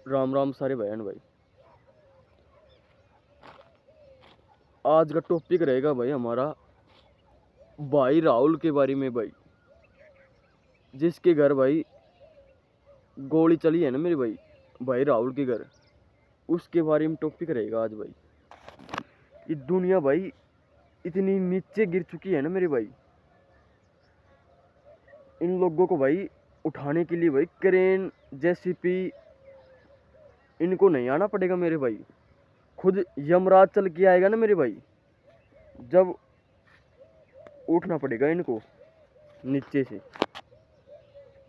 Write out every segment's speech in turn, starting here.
राम राम सारे बहन भाई। आज का टॉपिक रहेगा भाई हमारा भाई राहुल के बारे में भाई, जिसके घर भाई गोली चली है ना मेरे भाई, भाई राहुल के घर, उसके बारे में टॉपिक रहेगा आज भाई। ये दुनिया भाई इतनी नीचे गिर चुकी है ना मेरे भाई, इन लोगों को भाई उठाने के लिए भाई क्रेन जेसीपी इनको नहीं आना पड़ेगा मेरे भाई, खुद यमराज चल के आएगा ना मेरे भाई, जब उठना पड़ेगा इनको नीचे से,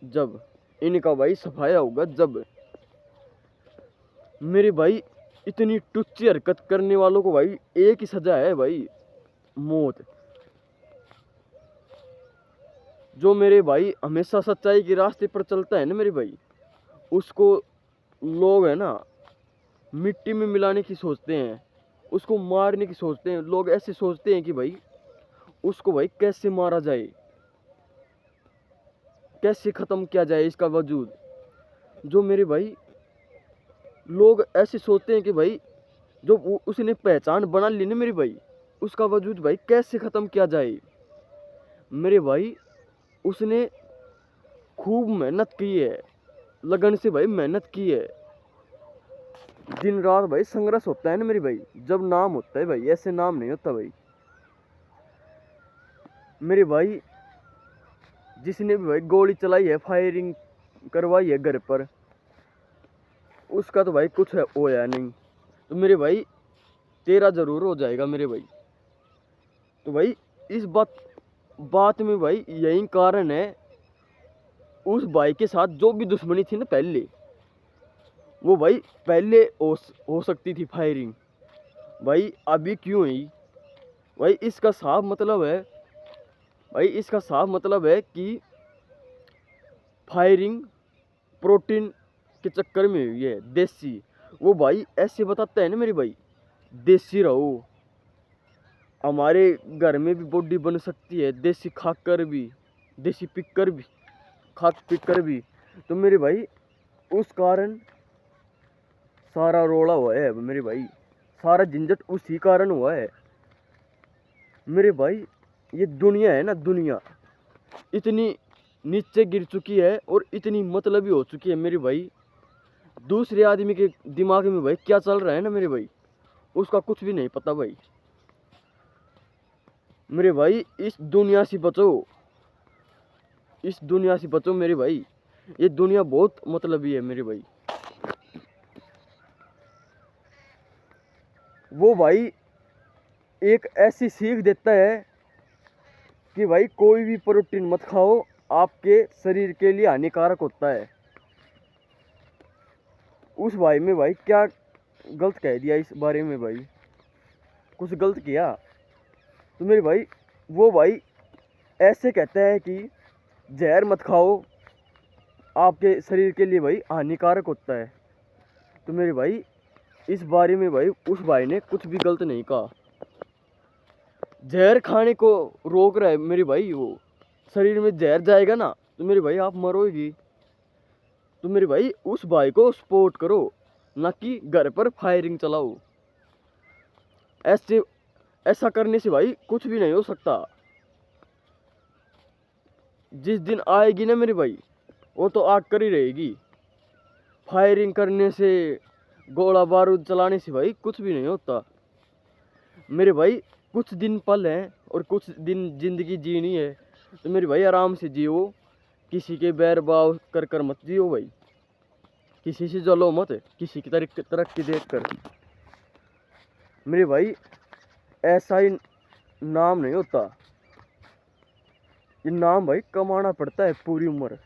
जब इनका भाई सफाया होगा। जब मेरे भाई इतनी टुच्ची हरकत करने वालों को भाई एक ही सजा है भाई, मौत। जो मेरे भाई हमेशा सच्चाई के रास्ते पर चलता है ना मेरे भाई, उसको लोग है ना मिट्टी में मिलाने की सोचते हैं, उसको मारने की सोचते हैं। लोग ऐसे सोचते हैं कि भाई उसको भाई कैसे मारा जाए, कैसे ख़त्म किया जाए इसका वजूद। जो मेरे भाई लोग ऐसे सोचते हैं कि भाई जो उसने पहचान बना ली ना मेरे भाई, उसका वजूद भाई कैसे ख़त्म किया जाए। मेरे भाई उसने खूब मेहनत की है, लगन से भाई मेहनत की है, दिन रात भाई संघर्ष होता है ना मेरे भाई, जब नाम होता है भाई, ऐसे नाम नहीं होता भाई। मेरे भाई जिसने भी भाई गोली चलाई है, फायरिंग करवाई है घर पर, उसका तो भाई कुछ होया नहीं, तो मेरे भाई तेरा जरूर हो जाएगा मेरे भाई। तो भाई इस बात में भाई यही कारण है, उस भाई के साथ जो भी दुश्मनी थी ना पहले, वो भाई पहले हो सकती थी फायरिंग, भाई अभी क्यों हुई। भाई इसका साफ मतलब है, भाई इसका साफ मतलब है कि फायरिंग प्रोटीन के चक्कर में हुई है, देसी। वो भाई ऐसे बताता है ना मेरे भाई, देसी रहो, हमारे घर में भी बॉडी बन सकती है, देसी खाकर भी, देसी पिक्कर भी, खाक पिक्कर भी। तो मेरे भाई उस कारण सारा रोड़ा हुआ है मेरे भाई, सारा झंझट उसी कारण हुआ है मेरे भाई। ये दुनिया है ना, दुनिया इतनी नीचे गिर चुकी है और इतनी मतलबी हो चुकी है मेरे भाई, दूसरे आदमी के दिमाग में भाई क्या चल रहा है ना मेरे भाई, उसका कुछ भी नहीं पता भाई। मेरे भाई इस दुनिया से बचो, इस दुनिया से बचो मेरे भाई, ये दुनिया बहुत मतलबी है मेरे भाई। वो भाई एक ऐसी सीख देता है कि भाई कोई भी प्रोटीन मत खाओ, आपके शरीर के लिए हानिकारक होता है। उस भाई में भाई क्या गलत कह दिया इस बारे में भाई, कुछ गलत किया तो मेरे भाई वो भाई ऐसे कहता है कि जहर मत खाओ, आपके शरीर के लिए भाई हानिकारक होता है। तो मेरे भाई इस बारे में भाई उस भाई ने कुछ भी गलत नहीं कहा, जहर खाने को रोक रहा है मेरे भाई। वो शरीर में जहर जाएगा ना तो मेरे भाई आप मरोगी। तो मेरे भाई उस भाई को सपोर्ट करो, ना कि घर पर फायरिंग चलाओ। ऐसे ऐसा करने से भाई कुछ भी नहीं हो सकता। जिस दिन आएगी ना मेरे भाई, वो तो आग कर ही रहेगी। फायरिंग करने से, गोला बारूद चलाने से भाई कुछ भी नहीं होता मेरे भाई। कुछ दिन पल हैं और कुछ दिन जिंदगी जीनी है, तो मेरे भाई आराम से जियो, किसी के बैर भाव कर कर मत जियो भाई, किसी से जलो मत, किसी की तरक्की देख कर। मेरे भाई ऐसा ही नाम नहीं होता, ये नाम भाई कमाना पड़ता है पूरी उम्र।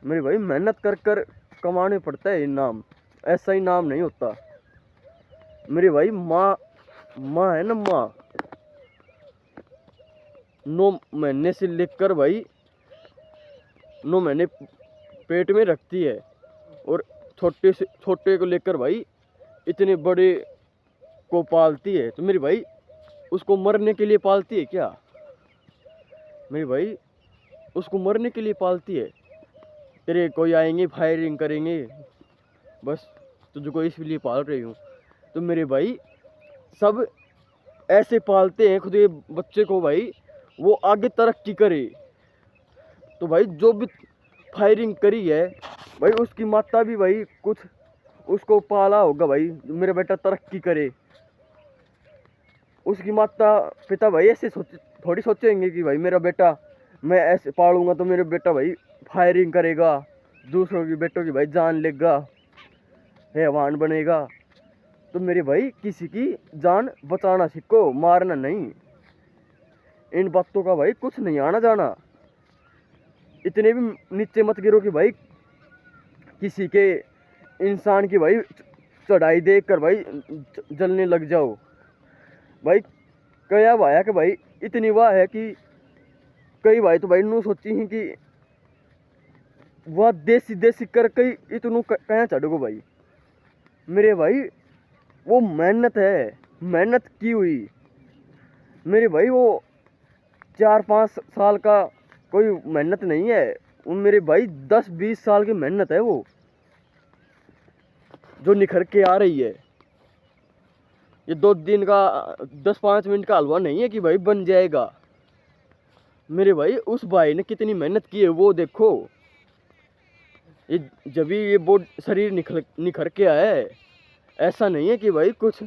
मेरे भाई मेहनत कर कर कमाने पड़ता है ये नाम, ऐसा ही नाम नहीं होता मेरे भाई। माँ है ना, माँ 9 महीने से लेकर भाई 9 महीने पेट में रखती है, और छोटे को लेकर भाई इतने बड़े को पालती है। तो मेरे भाई उसको मरने के लिए पालती है क्या? मेरे भाई उसको मरने के लिए पालती है? तेरे कोई आएंगे फायरिंग करेंगे, बस तुझको इसलिए पाल रही हूँ। तो मेरे भाई सब ऐसे पालते हैं खुद के बच्चे को भाई, वो आगे तरक्की करे। तो भाई जो भी फायरिंग करी है भाई, उसकी माता भी भाई कुछ उसको पाला होगा भाई, मेरा बेटा तरक्की करे। उसकी माता पिता भाई ऐसे थोड़ी सोचेंगे कि भाई मेरा बेटा मैं ऐसे पालूंगा तो मेरा बेटा भाई फायरिंग करेगा, दूसरों की बेटों की भाई जान लेगा, हैवान बनेगा। तो मेरे भाई किसी की जान बचाना सीखो, मारना नहीं। इन बातों का भाई कुछ नहीं आना जाना। इतने भी नीचे मत गिरो कि भाई किसी के इंसान की भाई चढ़ाई देख कर भाई जलने लग जाओ। भाई कया भाया कि भाई इतनी वाह है कि कई भाई तो भाई नू सोची ही कि वह देसी देसी करके इतनू कया चढ़ोगो भाई। मेरे भाई वो मेहनत है, मेहनत की हुई। मेरे भाई वो 4-5 साल का कोई मेहनत नहीं है, वो मेरे भाई 10-20 साल की मेहनत है वो जो निखर के आ रही है। ये 2 दिन का 10-5 मिनट का हलवा नहीं है कि भाई बन जाएगा। मेरे भाई उस भाई ने कितनी मेहनत की है वो देखो। ये जब भी ये बोर्ड शरीर निखर के आया है, ऐसा नहीं है कि भाई कुछ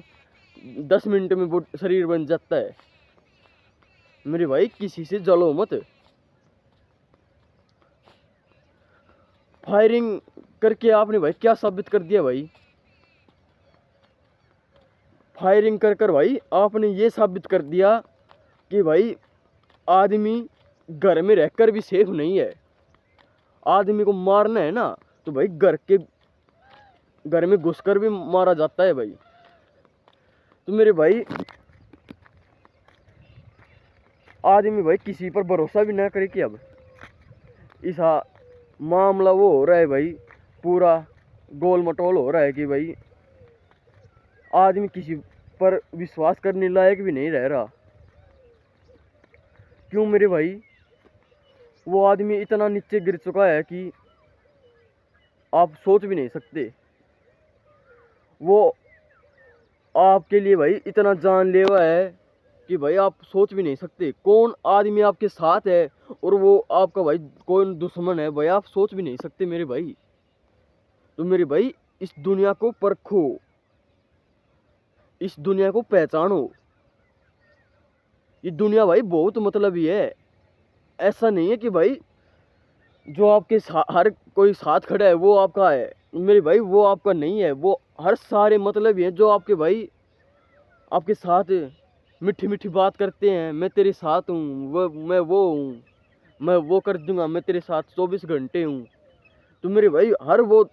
10 मिनट में वो शरीर बन जाता है। मेरे भाई किसी से जलो मत। फायरिंग करके आपने भाई क्या साबित कर दिया भाई? फायरिंग कर कर भाई आपने ये साबित कर दिया कि भाई आदमी घर में रहकर भी सेफ नहीं है। आदमी को मारना है ना तो भाई घर में घुसकर भी मारा जाता है भाई। तो मेरे भाई आदमी भाई किसी पर भरोसा भी ना करे कि अब इस मामला वो हो रहा है भाई, पूरा गोल मटोल हो रहा है कि भाई आदमी किसी पर विश्वास करने लायक भी नहीं रह रहा। क्यों मेरे भाई? वो आदमी इतना नीचे गिर चुका है कि आप सोच भी नहीं सकते। वो आपके लिए भाई इतना जानलेवा है कि भाई आप सोच भी नहीं सकते। कौन आदमी आपके साथ है और वो आपका भाई कौन दुश्मन है भाई, आप सोच भी नहीं सकते मेरे भाई। तो मेरे भाई इस दुनिया को परखो, इस दुनिया को पहचानो। ये दुनिया भाई बहुत मतलबी है। ऐसा नहीं है कि भाई जो आपके हर कोई साथ खड़ा है वो आपका है। मेरे भाई वो आपका नहीं है। वो हर सारे मतलबी हैं जो आपके भाई आपके साथ मीठी मीठी बात करते हैं, मैं तेरे साथ हूँ, मैं वो हूँ, मैं वो कर दूंगा, मैं तेरे साथ 24 घंटे हूँ। तो मेरे भाई हर वो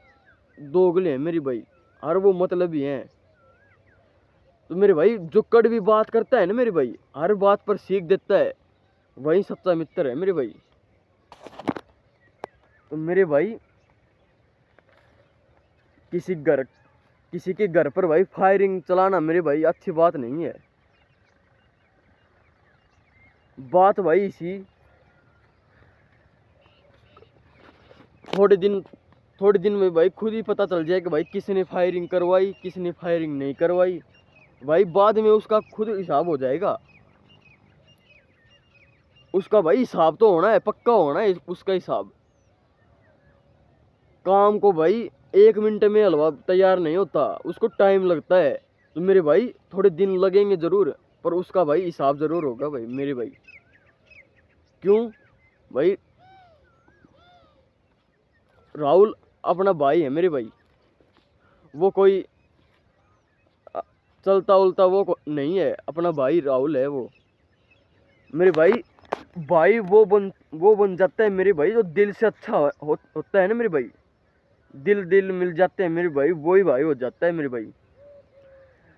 दोगले हैं मेरे भाई, हर वो मतलबी हैं। तो मेरे भाई जो कड़वी बात करता है ना मेरे भाई, हर बात पर सीख देता है, वही सच्चा मित्र है मेरे भाई। तो मेरे भाई किसी के घर पर भाई फायरिंग चलाना मेरे भाई अच्छी बात नहीं है। बात भाई इसी थोड़े दिन में भाई खुद ही पता चल जाए कि भाई किसने फायरिंग करवाई, किसने फायरिंग नहीं करवाई। भाई बाद में उसका खुद हिसाब हो जाएगा। उसका भाई हिसाब तो होना है, पक्का होना है उसका हिसाब। काम को भाई 1 मिनट में हलवा तैयार नहीं होता, उसको टाइम लगता है। तो मेरे भाई थोड़े दिन लगेंगे जरूर, पर उसका भाई हिसाब जरूर होगा भाई मेरे भाई। क्यों भाई? राहुल अपना भाई है मेरे भाई, वो कोई चलता उलता नहीं है, अपना भाई राहुल है वो मेरे भाई। भाई वो बन जाता है मेरे भाई जो दिल से अच्छा होता है ना मेरे भाई। दिल मिल जाते हैं मेरे भाई, वही भाई हो जाता है मेरे भाई।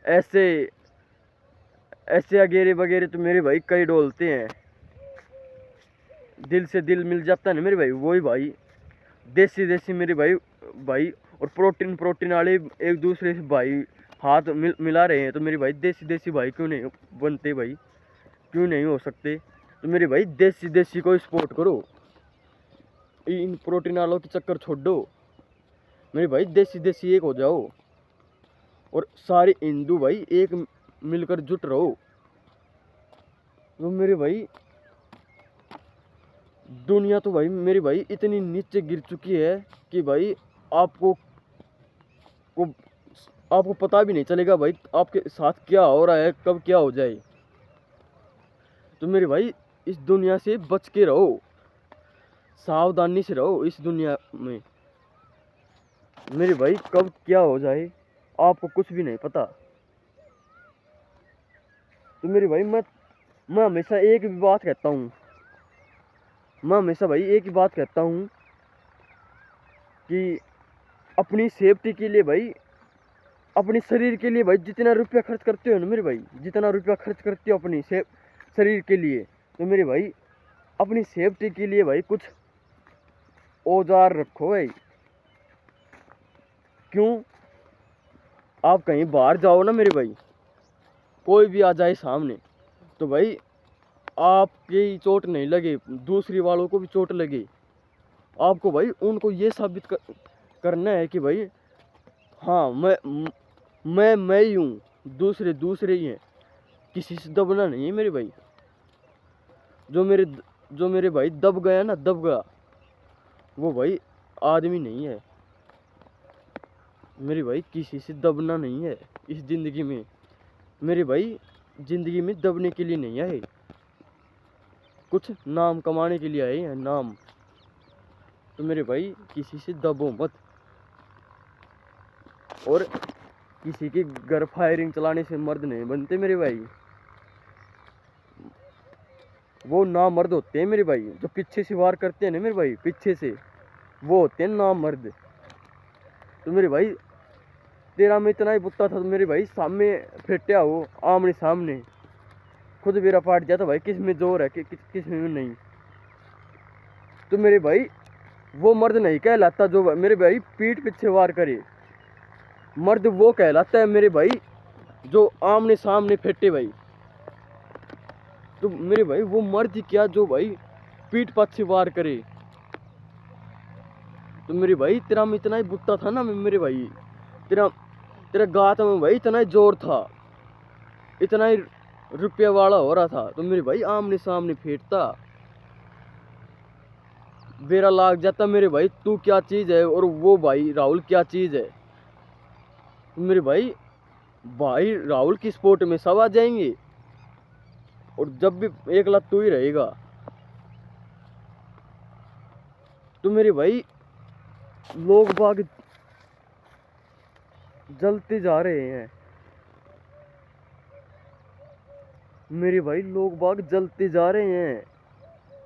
ऐसे ऐसे अगेरे वगैरह तो मेरे भाई कई डोलते हैं। दिल से दिल मिल जाता है ना मेरे भाई, वही भाई देसी देसी मेरे भाई। भाई और प्रोटीन वाले एक दूसरे से भाई हाथ मिला रहे हैं, तो मेरे भाई देसी देसी भाई क्यों नहीं बनते भाई? क्यों नहीं हो सकते? तो मेरे भाई देसी देसी को सपोर्ट करो। इन प्रोटीन वालों के चक्कर छोड़ दो मेरे भाई, देसी देसी एक हो जाओ और सारे हिंदू भाई एक मिलकर जुट रहो। तो मेरे भाई दुनिया तो भाई मेरे भाई इतनी नीचे गिर चुकी है कि भाई आपको को आपको पता भी नहीं चलेगा भाई आपके साथ क्या हो रहा है, कब क्या हो जाए। तो मेरे भाई इस दुनिया से बच के रहो, सावधानी से रहो इस दुनिया में। मेरे भाई कब क्या हो जाए आपको कुछ भी नहीं पता। तो मेरे भाई मैं हमेशा एक भी बात कहता हूँ, मैं हमेशा भाई एक ही बात कहता हूँ कि अपनी सेफ्टी के लिए भाई, अपने शरीर के लिए भाई जितना रुपया खर्च करते हो ना मेरे भाई, जितना रुपया खर्च करते हो अपनी शरीर के लिए, तो मेरे भाई अपनी सेफ्टी के लिए भाई कुछ औजार रखो भाई। क्यों, आप कहीं बाहर जाओ ना मेरे भाई, कोई भी आ जाए सामने तो भाई आपकी चोट नहीं लगे, दूसरी वालों को भी चोट लगे। आपको भाई उनको ये साबित करना है कि भाई हाँ मैं ही हूँ, दूसरे दूसरे ही हैं, किसी से दबना नहीं है मेरे भाई। जो मेरे भाई दब गया ना, दब गया, वो भाई आदमी नहीं है मेरे भाई। किसी से दबना नहीं है इस ज़िंदगी में मेरे भाई, ज़िंदगी में दबने के लिए नहीं आए, कुछ नाम कमाने के लिए आए हैं, नाम। तो मेरे भाई किसी से दबो मत, और किसी के घर फायरिंग चलाने से मर्द नहीं बनते मेरे भाई, वो ना मर्द होते हैं मेरे भाई। जो पीछे से वार करते हैं ना मेरे भाई, पीछे से, वो होते हैं ना मर्द। तो मेरे भाई तेरा में इतना ही बुत्ता था तो मेरे भाई सामने फेंटा हो, आमने सामने, खुद मेरा पाट जाता भाई, किस में जोर है किस में नहीं। तो मेरे भाई वो मर्द नहीं कहलाता जो मेरे भाई पीठ पीछे वार करे, मर्द वो कहलाता है मेरे भाई जो आमने सामने फेंटे भाई। तो मेरे भाई वो मर्द ही क्या जो भाई पीठ पीछे वार करे। तो मेरे भाई तेरा में इतना ही बुत्ता था ना मेरे भाई, तेरा गात में भाई इतना ही जोर था, इतना ही रुपया वाला हो रहा था, तो मेरे भाई आमने सामने फेंटता, बेरा लाग जाता मेरे भाई तू क्या चीज़ है और वो भाई राहुल क्या चीज़ है। तो मेरे भाई राहुल की स्पोर्ट में सब आ जाएंगे, और जब भी एक लाख तू ही रहेगा। तो मेरे भाई लोग बाग जलते जा रहे हैं मेरे भाई, लोग बाग जलते जा रहे हैं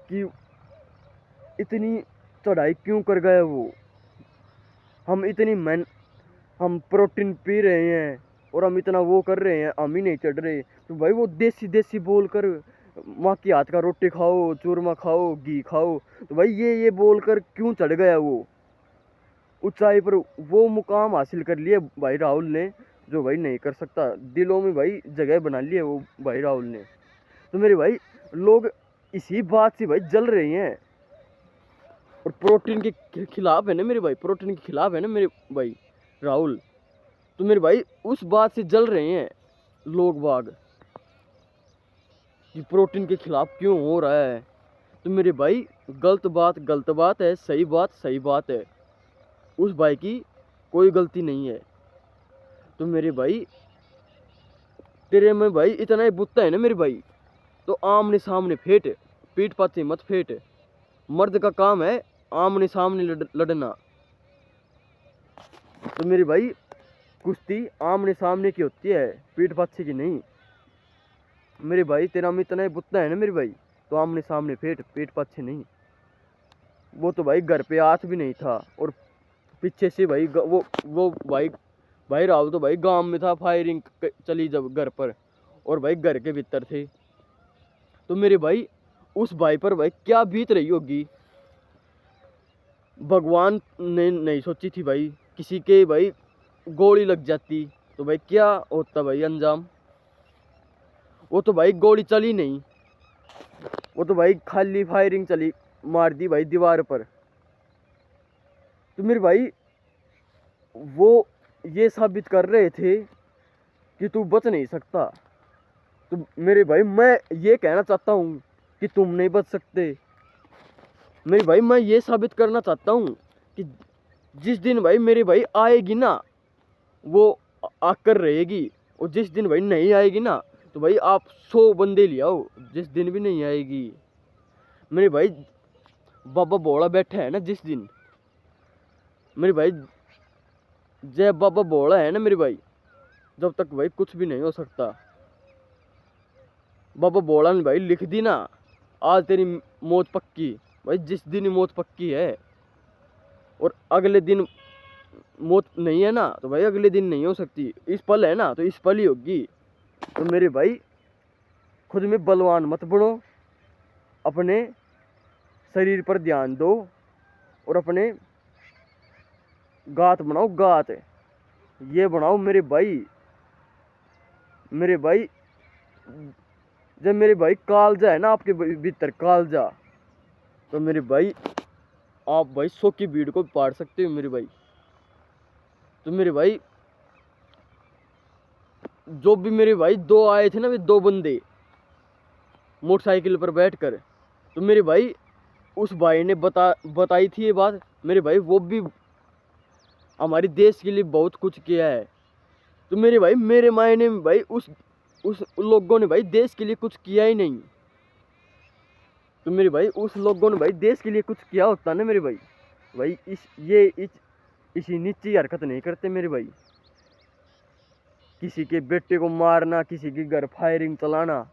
कि इतनी चढ़ाई क्यों कर गए वो। हम प्रोटीन पी रहे हैं और हम इतना वो कर रहे हैं, हम ही नहीं चढ़ रहे। तो भाई वो देसी देसी बोल कर, माँ की हाथ का रोटी खाओ, चूरमा खाओ, घी खाओ, तो भाई ये बोल कर क्यों चढ़ गया वो ऊंचाई पर। वो मुकाम हासिल कर लिए भाई राहुल ने जो भाई नहीं कर सकता, दिलों में भाई जगह बना ली है वो भाई राहुल ने। तो मेरे भाई लोग इसी बात से भाई जल रहे हैं, और प्रोटीन के खिलाफ है ना मेरे भाई, प्रोटीन के खिलाफ है ना मेरे भाई राहुल। तो मेरे भाई उस बात से जल रहे हैं लोग बाग कि प्रोटीन के खिलाफ क्यों हो रहा है। तो मेरे भाई गलत बात है, सही बात है, उस भाई की कोई गलती नहीं है। तो मेरे भाई तेरे में भाई इतना ही बुत्ता है ना मेरे भाई, तो आमने सामने फेंट, पीठ पाछे मत फेंट। मर्द का काम है आमने सामने लड़ना। तो मेरे भाई कुश्ती आमने सामने की होती है, पीठ पाछे की नहीं। मेरे भाई तेरा में इतना ही बुत्ता है ना मेरे भाई, तो आमने सामने फेंट, पीठ पाछे नहीं। वो तो भाई घर पे हाथ भी नहीं था, और पीछे से भाई वो भाई राहुल तो भाई गांव में था, फायरिंग चली जब घर पर, और भाई घर के भीतर थे। तो मेरे भाई उस भाई पर भाई क्या बीत रही होगी, भगवान ने नहीं सोची थी भाई किसी के भाई गोली लग जाती तो भाई क्या होता भाई अंजाम। वो तो भाई गोली चली नहीं, वो तो भाई खाली फायरिंग चली, मार दी भाई दीवार पर। तो मेरे भाई वो ये साबित कर रहे थे कि तू बच नहीं सकता। तो मेरे भाई मैं ये कहना चाहता हूँ कि तुम नहीं बच सकते। मेरे भाई मैं ये साबित करना चाहता हूँ कि जिस दिन भाई मेरी भाई आएगी ना वो आकर रहेगी, और जिस दिन भाई नहीं आएगी ना तो भाई आप 100 बंदे ले आओ, जिस दिन भी नहीं आएगी। मेरे भाई बाबा भोला बैठा है ना जिस दिन, मेरे भाई जय बाबा भोला है ना मेरे भाई, जब तक भाई कुछ भी नहीं हो सकता। बाबा भोला ने भाई लिख दी ना आज तेरी मौत पक्की, भाई जिस दिन ही मौत पक्की है और अगले दिन मौत नहीं है ना तो भाई अगले दिन नहीं हो सकती। इस पल है ना तो इस पल ही होगी। तो मेरे भाई खुद में बलवान मत बनो, अपने शरीर पर ध्यान दो और अपने गात बनाओ, गात ये बनाओ मेरे भाई। मेरे भाई जब मेरे भाई कालजा है ना आपके भीतर कालजा, तो मेरे भाई आप भाई 100 की भीड़ को पार सकते हो मेरे भाई। तो मेरे भाई जो भी मेरे भाई दो आए थे ना, वे दो बंदे मोटरसाइकिल पर बैठकर, तो मेरे भाई उस भाई ने बताई थी ये बात। मेरे भाई वो भी हमारे देश के लिए बहुत कुछ किया है। तो मेरे भाई मेरे मायने में भाई उस लोगों ने भाई देश के लिए कुछ किया ही नहीं। तो मेरे भाई उस लोगों ने भाई देश के लिए कुछ किया होता ना मेरे भाई, भाई इसी नीची हरकत नहीं करते मेरे भाई। किसी के बेटे को मारना, किसी के घर फायरिंग चलाना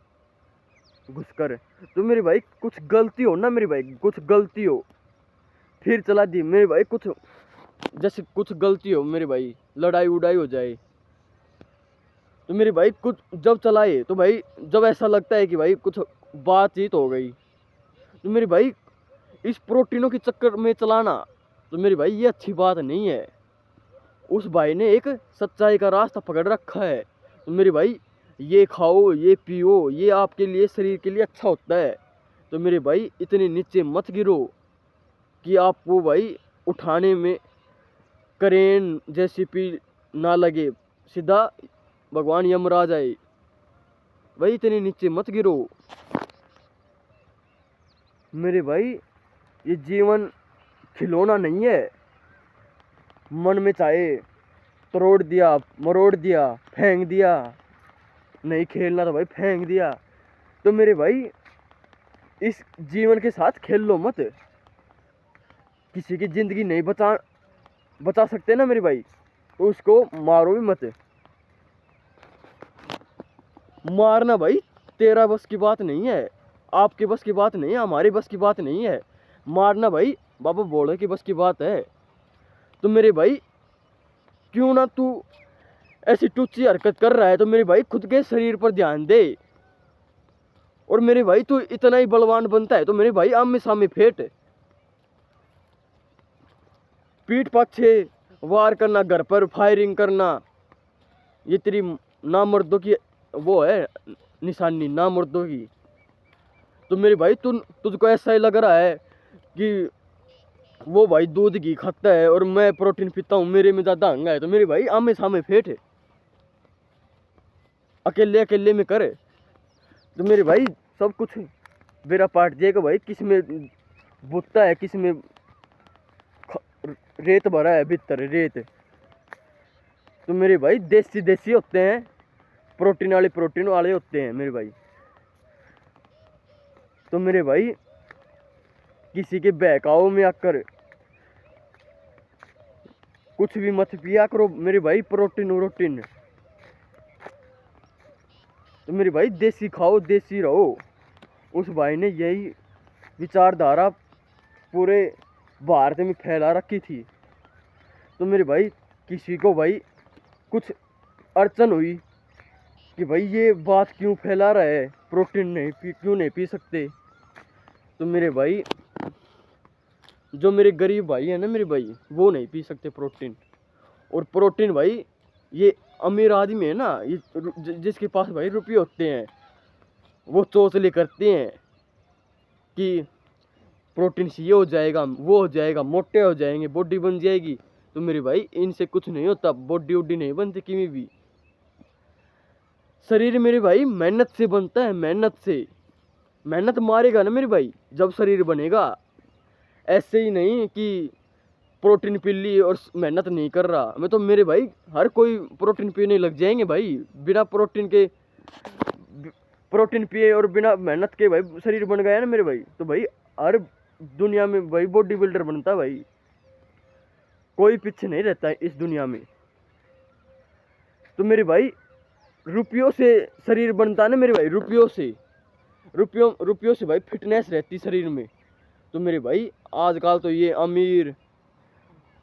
घुसकर। तो मेरे भाई कुछ गलती हो ना मेरे भाई, कुछ गलती हो फिर चला दी मेरे भाई, कुछ जैसे कुछ गलती हो मेरे भाई, लड़ाई उड़ाई हो जाए तो मेरे भाई कुछ जब चलाए तो भाई जब ऐसा लगता है कि भाई कुछ बातचीत हो गई, तो मेरे भाई इस प्रोटीनों के चक्कर में चलाना तो मेरे भाई ये अच्छी बात नहीं है। उस भाई ने एक सच्चाई का रास्ता पकड़ रखा है। तो मेरे भाई ये खाओ, ये पियो, ये आपके लिए शरीर के लिए अच्छा होता है। तो मेरे भाई इतने नीचे मत गिरो कि आपको भाई उठाने में करेन जैसी पी ना लगे, सीधा भगवान यमराज आए। भाई इतने नीचे मत गिरो मेरे भाई। ये जीवन खिलौना नहीं है, मन में चाहे तोड़ दिया, मरोड़ दिया, फेंक दिया, नहीं खेलना तो भाई फेंक दिया। तो मेरे भाई इस जीवन के साथ खेल लो मत। किसी की जिंदगी नहीं बचा सकते ना मेरे भाई, तो उसको मारो भी मत। मारना भाई तेरा बस की बात नहीं है, आपके बस की बात नहीं है, हमारी बस की बात नहीं है। मारना भाई बाबा भोले की बस की बात है। तो मेरे भाई क्यों ना तू ऐसी टूची हरकत कर रहा है तो मेरे भाई खुद के शरीर पर ध्यान दे। और मेरे भाई तू इतना ही बलवान बनता है तो मेरे भाई आमने सामने फेंट, पीठ पीछे वार करना, घर पर फायरिंग करना, ये तेरी नामर्दों की वो है निशानी, नामर्दों की। तो मेरे भाई तुझको ऐसा ही लग रहा है कि वो भाई दूध घी खाता है और मैं प्रोटीन पीता हूँ, मेरे में ज़्यादा हंगा है। तो मेरे भाई आमने सामने फेंट, अकेले अकेले में करे। तो मेरे भाई सब कुछ मेरा पार्ट देगा भाई, किस में बुत्ता है, किस में रेत भरा है भीतर रेत। तो मेरे भाई देसी देसी होते हैं, प्रोटीन वाले होते हैं मेरे भाई। तो मेरे भाई किसी के बहकाव में आकर कुछ भी मत पिया करो मेरे भाई, प्रोटीन। तो मेरे भाई देसी खाओ, देसी रहो। उस भाई ने यही विचारधारा पूरे भारत में फैला रखी थी। तो मेरे भाई किसी को भाई कुछ अड़चन हुई कि भाई ये बात क्यों फैला रहा है, प्रोटीन क्यों नहीं पी सकते, तो मेरे भाई जो मेरे गरीब भाई है ना मेरे भाई, वो नहीं पी सकते प्रोटीन। और प्रोटीन भाई ये अमीर आदमी है ना, ये जिसके पास भाई रुपये होते हैं वो चोचले करते हैं कि प्रोटीन से ये हो जाएगा, वो हो जाएगा, मोटे हो जाएंगे, बॉडी बन जाएगी। तो मेरे भाई इनसे कुछ नहीं होता, बॉडी वॉडी नहीं बनती किसी भी। शरीर मेरे भाई मेहनत से बनता है, मेहनत से। मेहनत मारेगा ना मेरे भाई जब शरीर बनेगा। ऐसे ही नहीं कि प्रोटीन पी ली और मेहनत नहीं कर रहा मैं, तो मेरे भाई हर कोई प्रोटीन पीने लग जाएंगे भाई। बिना प्रोटीन के, प्रोटीन पिए और बिना मेहनत के भाई शरीर बन गया ना मेरे भाई, तो भाई हर दुनिया में भाई बॉडी बिल्डर बनता भाई। कोई पीछे नहीं रहता है इस दुनिया में। तो मेरे भाई रुपयों से शरीर बनता है ना मेरे भाई, रुपयों से, रुपयों से भाई फिटनेस रहती शरीर में। तो मेरे भाई आजकल तो ये अमीर,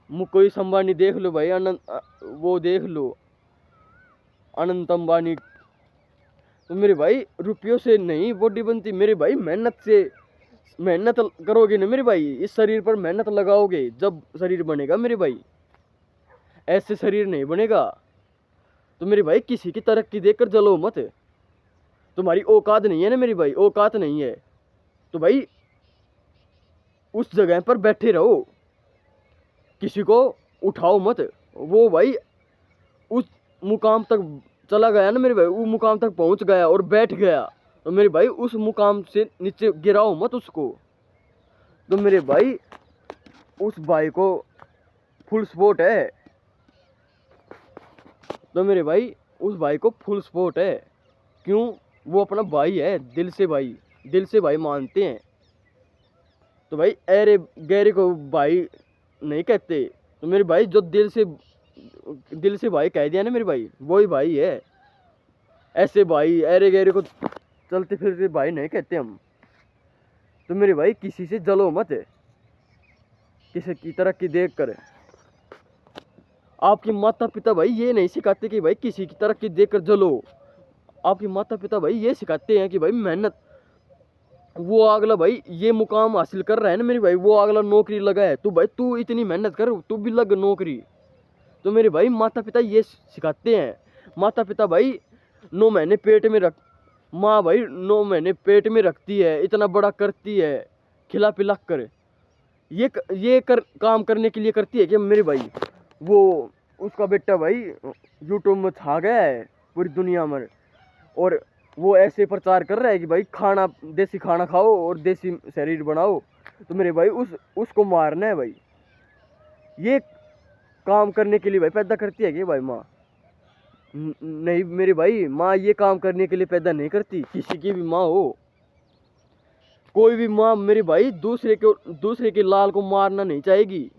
मुकेश अंबानी देख लो भाई, वो देख लो अनंत अंबानी। तो मेरे भाई रुपयों से नहीं बॉडी बनती मेरे भाई, मेहनत से। मेहनत करोगे ना मेरे भाई, इस शरीर पर मेहनत लगाओगे जब शरीर बनेगा मेरे भाई। ऐसे शरीर नहीं बनेगा। तो मेरे भाई किसी की तरक्की देखकर जलो मत। तुम्हारी औकात नहीं है ना मेरे भाई, औकात नहीं है तो भाई उस जगह पर बैठे रहो, किसी को उठाओ मत। वो भाई उस मुकाम तक चला गया ना मेरे भाई, वो मुकाम तक पहुंच गया और बैठ गया, तो मेरे भाई उस मुकाम से नीचे गिराओ मत उसको। तो मेरे भाई उस भाई को फुल सपोर्ट है। तो मेरे भाई उस भाई को फुल सपोर्ट है। क्यों? वो अपना भाई है, दिल से भाई, दिल से भाई मानते हैं। तो भाई अरे गहरे को भाई नहीं कहते। तो मेरे भाई जो दिल से भाई कह दिया ना मेरे भाई, वही भाई है। ऐसे भाई अरे गहरे को चलते फिरते भाई नहीं कहते हम। तो मेरे भाई किसी से जलो मत, किसी की तरक्की देख कर। आपके माता पिता भाई ये नहीं सिखाते कि भाई किसी की तरक्की देख कर जलो। आपके माता पिता भाई ये सिखाते हैं कि भाई मेहनत, वो अगला भाई ये मुकाम हासिल कर रहा है ना मेरे भाई, वो अगला नौकरी लगा है, तू भाई तू इतनी मेहनत कर, तू भी लग नौकरी। तो मेरे भाई माता पिता ये सिखाते हैं। माता पिता भाई 9 महीने पेट में रख, माँ भाई 9 महीने पेट में रखती है, इतना बड़ा करती है, खिला पिला कर। ये काम करने के लिए करती है कि मेरे भाई वो उसका बेटा भाई यूट्यूब में छा गया है पूरी दुनिया में, और वो ऐसे प्रचार कर रहा है कि भाई खाना, देसी खाना खाओ और देसी शरीर बनाओ। तो मेरे भाई उसको मारना है भाई। ये काम करने के लिए भाई पैदा करती है कि भाई माँ? नहीं मेरे भाई, माँ ये काम करने के लिए पैदा नहीं करती। किसी की भी माँ हो, कोई भी माँ मेरे भाई दूसरे के लाल को मारना नहीं चाहेगी।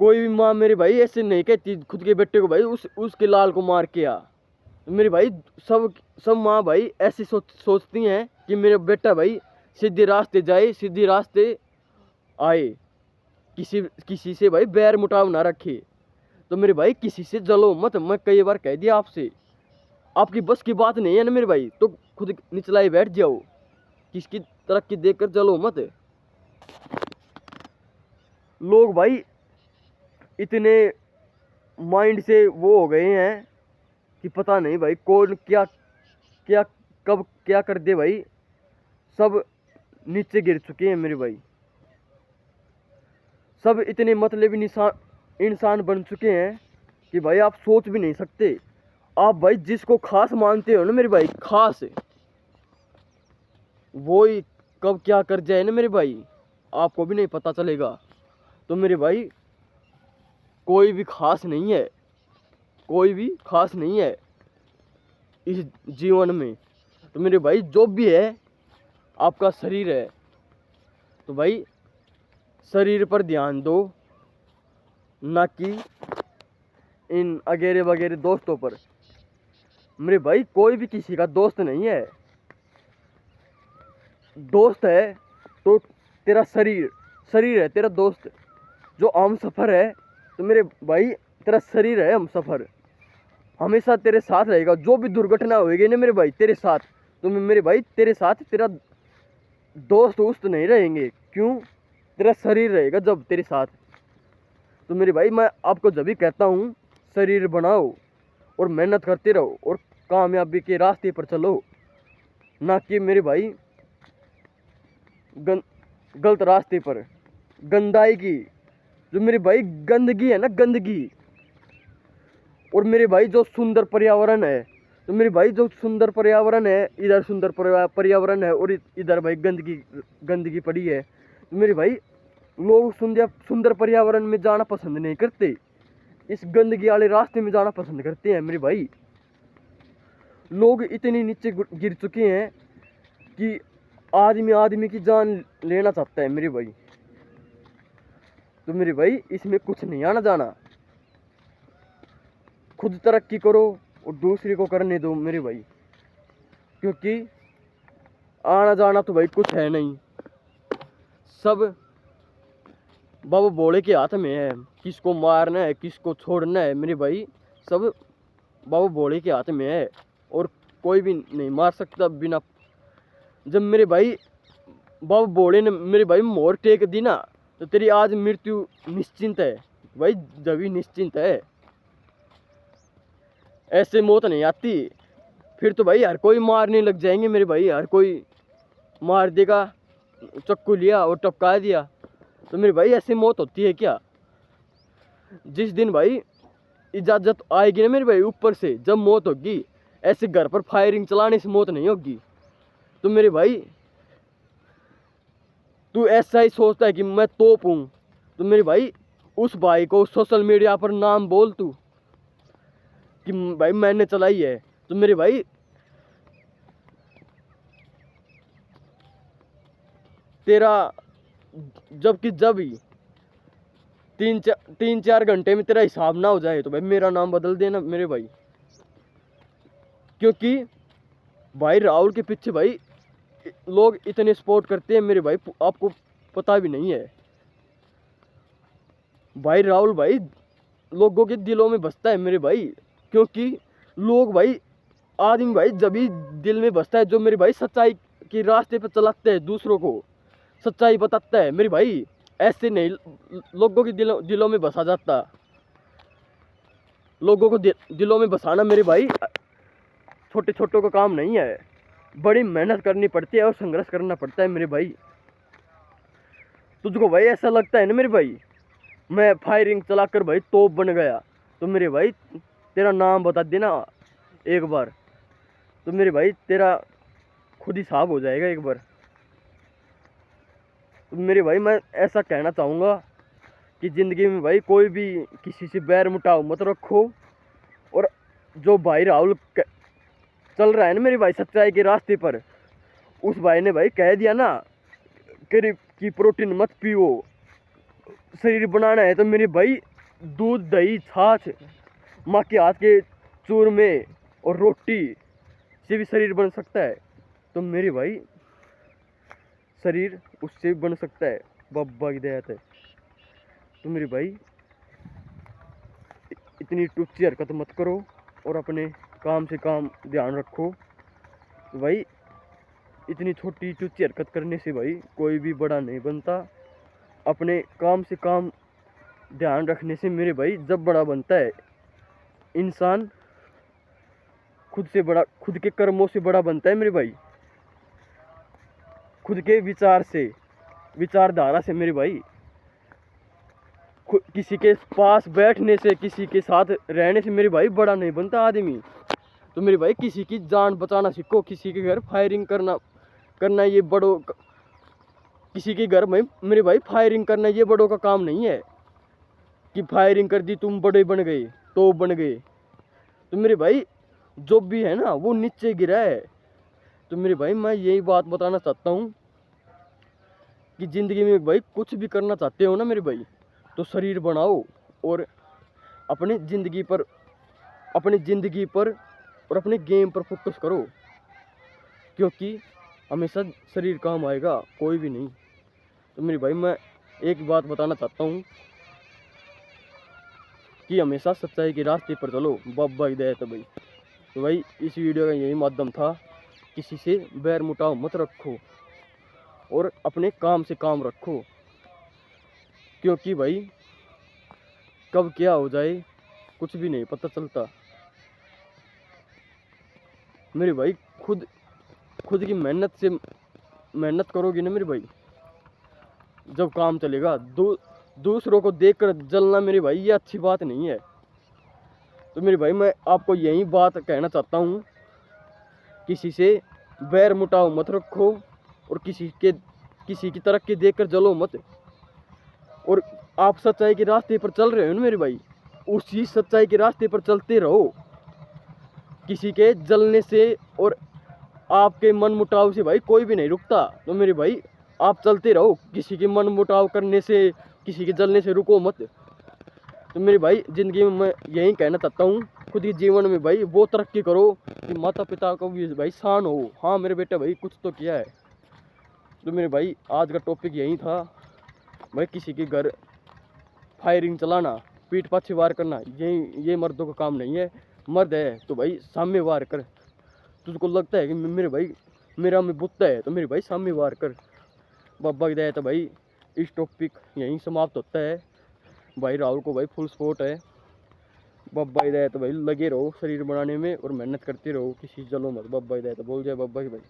कोई भी माँ मेरे भाई ऐसे नहीं कहती खुद के बेटे को भाई उसके लाल को मार के आ। मेरे भाई सब माँ भाई ऐसी सोचती हैं कि मेरा बेटा भाई सीधे रास्ते जाए, सीधे रास्ते आए, किसी से भाई बैर मुटाव ना रखे। तो मेरे भाई किसी से जलो मत। मैं कई बार कह दिया आपसे, आपकी बस की बात नहीं है ना मेरे भाई, तो खुद निचलाई बैठ जाओ, किसकी तरक्की देखकर जलो मत। लोग भाई इतने माइंड से वो हो गए हैं कि पता नहीं भाई कौन क्या क्या कब क्या कर दे भाई। सब नीचे गिर चुके हैं मेरे भाई। सब इतने मतलबी इंसान बन चुके हैं कि भाई आप सोच भी नहीं सकते। आप भाई जिसको खास मानते हो ना मेरे भाई, खास, वो ही कब क्या कर जाए ना मेरे भाई, आपको भी नहीं पता चलेगा। तो मेरे भाई कोई भी खास नहीं है, कोई भी खास नहीं है इस जीवन में। तो मेरे भाई जो भी है आपका शरीर है, तो भाई शरीर पर ध्यान दो, ना कि इन अगेरे वगैरह दोस्तों पर। मेरे भाई कोई भी किसी का दोस्त नहीं है। दोस्त है तो तेरा शरीर है तेरा दोस्त। जो हम सफ़र है तो मेरे भाई तेरा शरीर है हम सफ़र, हमेशा तेरे साथ रहेगा। जो भी दुर्घटना होगी ना मेरे भाई तेरे साथ, तो मेरे भाई तेरे साथ तेरा दोस्त नहीं रहेंगे। क्यों? तेरा शरीर रहेगा जब तेरे साथ। तो मेरे भाई मैं आपको जब भी कहता हूँ शरीर बनाओ और मेहनत करते रहो और कामयाबी के रास्ते पर चलो, ना कि मेरे भाई गलत रास्ते पर, गंदाई की, जो मेरे भाई गंदगी है ना, गंदगी। और मेरे भाई जो सुंदर पर्यावरण है, तो मेरे भाई जो सुंदर पर्यावरण है, इधर सुंदर पर्यावरण है और इधर भाई गंदगी गंदगी पड़ी है। तो मेरे भाई लोग सुंदर सुंदर पर्यावरण में जाना पसंद नहीं करते, इस गंदगी वाले रास्ते में जाना पसंद करते हैं मेरे भाई। लोग इतने नीचे गिर चुके हैं कि आदमी आदमी की जान लेना चाहता है मेरे भाई। तो मेरे भाई इसमें कुछ नहीं आना जाना, खुद तरक्की करो और दूसरे को करने दो मेरे भाई, क्योंकि आना जाना तो भाई कुछ है नहीं, सब बाबा भोले के हाथ में है। किसको मारना है, किसको छोड़ना है मेरे भाई, सब बाबा भोले के हाथ में है, और कोई भी नहीं मार सकता बिना। जब मेरे भाई बाबा भोले ने मेरे भाई मोहर टेक दी ना, तो तेरी आज मृत्यु निश्चिंत है भाई, जब ही निश्चिंत है। ऐसे मौत नहीं आती, फिर तो भाई हर कोई मारने लग जाएंगे मेरे भाई, हर कोई मार देगा, चक्कू लिया और टपका दिया। तो मेरे भाई ऐसी मौत होती है क्या? जिस दिन भाई इजाज़त आएगी ना मेरे भाई ऊपर से, जब मौत होगी, ऐसे घर पर फायरिंग चलाने से मौत नहीं होगी। तो मेरे भाई तू ऐसा ही सोचता है कि मैं तोप हूँ, तो मेरे भाई उस भाई को सोशल मीडिया पर नाम बोल तू कि भाई मैंने चलाई है। तो मेरे भाई तेरा जबकि जब ही 3-4 घंटे में तेरा हिसाब ना हो जाए, तो भाई मेरा नाम बदल देना मेरे भाई, क्योंकि भाई राहुल के पीछे भाई लोग इतने सपोर्ट करते हैं मेरे भाई, आपको पता भी नहीं है। भाई राहुल भाई लोगों के दिलों में बसता है मेरे भाई, क्योंकि लोग भाई आदमी भाई जब भी दिल में बसता है, जो मेरे भाई सच्चाई के रास्ते पर चलाते हैं, दूसरों को सच्चाई बताता है मेरे भाई, ऐसे नहीं लोगों के दिलों में बसा जाता। लोगों को दिलों में बसाना मेरे भाई छोटे छोटों का काम नहीं है, बड़ी मेहनत करनी पड़ती है और संघर्ष करना पड़ता है मेरे भाई। तुझको भाई ऐसा लगता है ना मेरे भाई मैं फायरिंग चलाकर भाई तोप बन गया, तो मेरे भाई तेरा नाम बता देना एक बार, तो मेरे भाई तेरा खुद ही साफ हो जाएगा एक बार। तो मेरे भाई मैं ऐसा कहना चाहूँगा कि ज़िंदगी में भाई कोई भी किसी से बैर मुटाव मत रखो। और जो भाई राहुल चल रहा है ना मेरे भाई सच्चाई के रास्ते पर, उस भाई ने भाई कह दिया ना कि प्रोटीन मत पियो, शरीर बनाना है तो मेरे भाई दूध दही छाछ माँ के हाथ के चूरमे और रोटी से भी शरीर बन सकता है। तो मेरे भाई शरीर उससे भी बन सकता है, बाबा की दया है। तो मेरे भाई इतनी टूची हरकत मत करो और अपने काम से काम ध्यान रखो। तो भाई इतनी छोटी टूची हरकत करने से भाई कोई भी बड़ा नहीं बनता, अपने काम से काम ध्यान रखने से मेरे भाई जब बड़ा बनता है इंसान, खुद से बड़ा, खुद के कर्मों से बड़ा बनता है मेरे भाई, खुद के विचार से, विचारधारा से मेरे भाई। किसी के पास बैठने से, किसी के साथ रहने से मेरे भाई बड़ा नहीं बनता आदमी। तो मेरे भाई किसी की जान बचाना सीखो, किसी के घर फायरिंग करना ये बड़ों, किसी के घर में मेरे भाई फायरिंग करना ये बड़ों का काम नहीं है कि फायरिंग कर दी तुम बड़े बन गए, तो बन गए। तो मेरे भाई जो भी है ना वो नीचे गिरा है। तो मेरे भाई मैं यही बात बताना चाहता हूँ कि ज़िंदगी में भाई कुछ भी करना चाहते हो ना मेरे भाई, तो शरीर बनाओ और अपनी ज़िंदगी पर और अपने गेम पर फोकस करो, क्योंकि हमेशा शरीर काम आएगा, कोई भी नहीं। तो मेरे भाई मैं एक बात बताना चाहता हूँ कि हमेशा सच्चाई के रास्ते पर चलो, बाबा की दया है भाई। तो भाई इस वीडियो का यही माध्यम था, किसी से बैर मुटाव मत रखो और अपने काम से काम रखो, क्योंकि भाई कब क्या हो जाए कुछ भी नहीं पता चलता। मेरे भाई खुद की मेहनत से मेहनत करोगे ना मेरे भाई, जब काम चलेगा। दूसरों को देखकर जलना मेरे भाई ये अच्छी बात नहीं है। तो मेरे भाई मैं आपको यही बात कहना चाहता हूँ, किसी से बैर मुटाव मत रखो और किसी की तरक्की देखकर जलो मत। और आप सच्चाई के रास्ते पर चल रहे हो ना मेरे भाई, उसी सच्चाई के रास्ते पर चलते रहो। किसी के जलने से और आपके मन मुटाव से भाई कोई भी नहीं रुकता। तो मेरे भाई आप चलते रहो, किसी के मन मुटाव करने से, किसी के जलने से रुको मत। तो मेरे भाई ज़िंदगी में मैं यही कहना चाहता हूँ, खुद के जीवन में भाई वो तरक्की करो कि माता पिता को भी भाई शान हो, हाँ मेरे बेटे भाई कुछ तो किया है। तो मेरे भाई आज का टॉपिक यही था भाई, किसी के घर फायरिंग चलाना, पीठ पाछे वार करना, ये मर्दों का काम नहीं है। मर्द है तो भाई सामने वार कर। तुझको लगता है कि मेरे भाई मेरा में बुत्ता है तो मेरे भाई सामने वार कर। बाबा की दया तो भाई इस टॉपिक यहीं समाप्त होता है। भाई राहुल को भाई फुल सपोर्ट है। बाबा की दया तो भाई लगे रहो शरीर बनाने में और मेहनत करते रहो, किसी जलो मत। बाबा की दया तो बोल जाए बाबा की भाई।